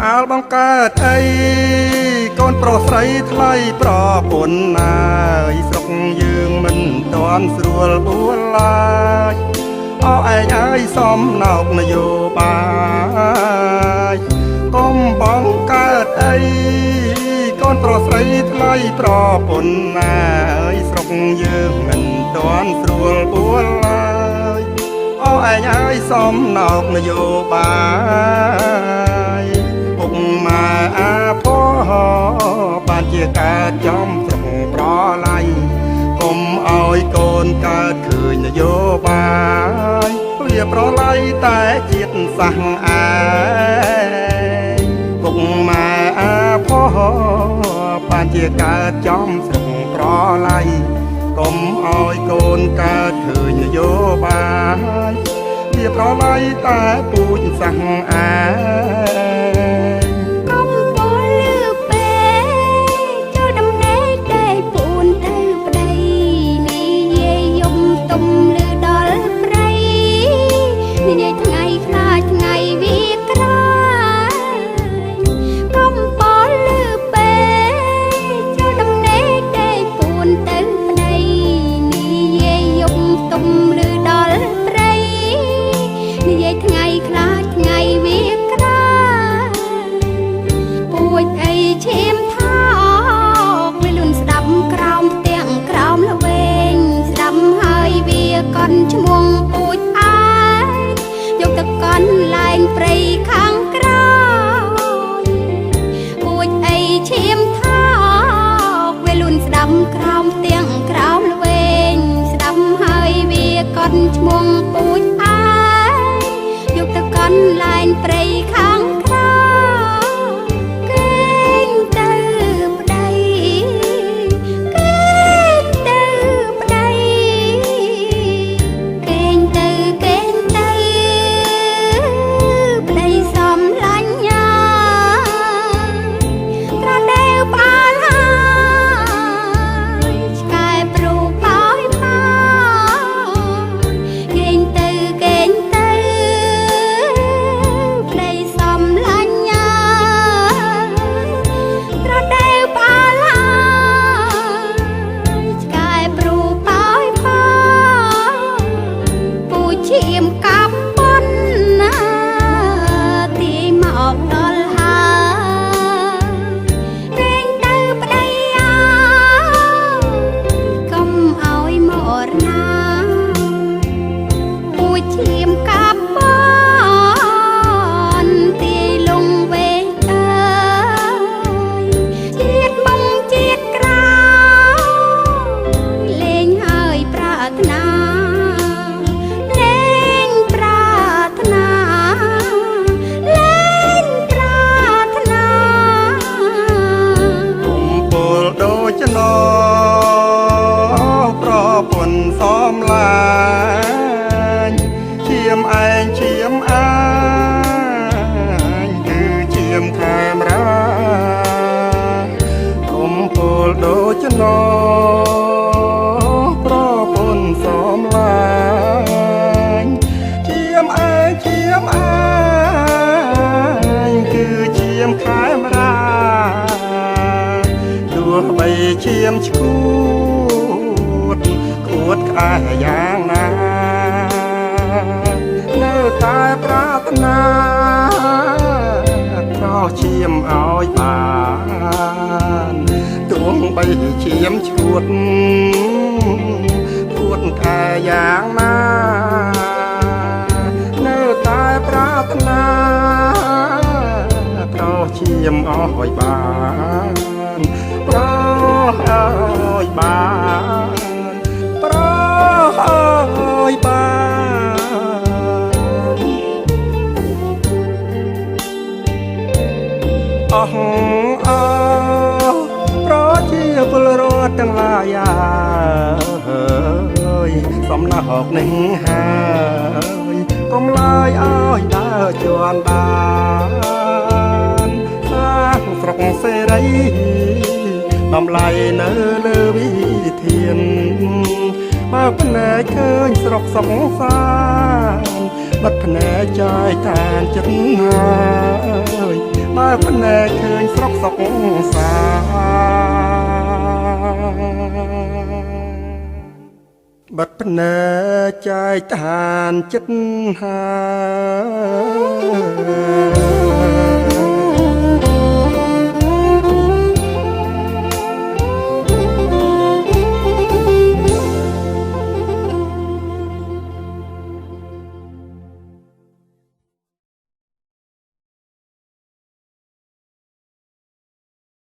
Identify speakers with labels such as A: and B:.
A: អាលបង្កើតអីកូនប្រុសស្រីថ្លៃប្រពន្ធណាយស្រុកយើងមិនទាន់ស្រួលបួលឡើយអោឯងហើយសំណោកនយោបាយកុំបង្កើតអីកូនប្រុសស្រីថ្លៃប្រពន្ធណាយស្រុកយើងមិនទាន់ស្រួលបួលឡើយអោឯងហើយសំណោកនយោបាយពុកម៉ែអាផោបានជាកើតចំស្រុកប្រឡ័យកុំឲ្យកូនកើតឃើញនយោបាយវាប្រឡ័យតែជាតិសាសន៍ឯងពុកម៉ែអាផោបានជាកើតចំស្រុកប្រឡ័យកុំឲ្យកូនកើតឃើញនយោបាយវាប្រឡ័យតែពូជសាសន៍ឯងឈ្មោះពូជអាយយកទៅកន់លែងព្រៃខាងក្រោយពូជអីឈាមថោកវាលូនស្ដាំក្រោមទាំងក្រោមល្វែងស្ដាំហើយវាកន់ឈ្មោះពូជអាយយកទៅកន់លែងព្រៃខាងក្រោយកេងទៅប្តីកេងទៅប្តីសំឡាញ់ឈាមឯងឈាមអាញគឺជាមខេមរាកុំពលដូចណោប្រពន្ធសំឡាញ់ឈាមឯងឈាមអាញគឺជាមខេមរាទោះបីឈាមឈួតួតក្អែយ៉ាងណានៅតែប្រាថ្នាប្រោះឈាមឲ្យបានទោះបីឈាមឈួតក្អែយ៉ាងណានៅតែប្រាថ្នាប្រោះឈាមឲ្យបានប្រោះឲ្យបានឲ្យបានអស់ប្រជាពលរដ្ឋទាំងឡាយអើយសំណោកនេះហើយកុំឡើយឲ្យដើរជន់បានសាងស្រុកសេរីតម្លៃនៅលើវិធានបើភ្នែកឃើញស្រុកសង្សារបិទភ្នែកចាយឋានចិត្តហើយ បើភ្នែកឃើញស្រុកសុកសាបិទភ្នែកចែកឋានចិត្តហើយ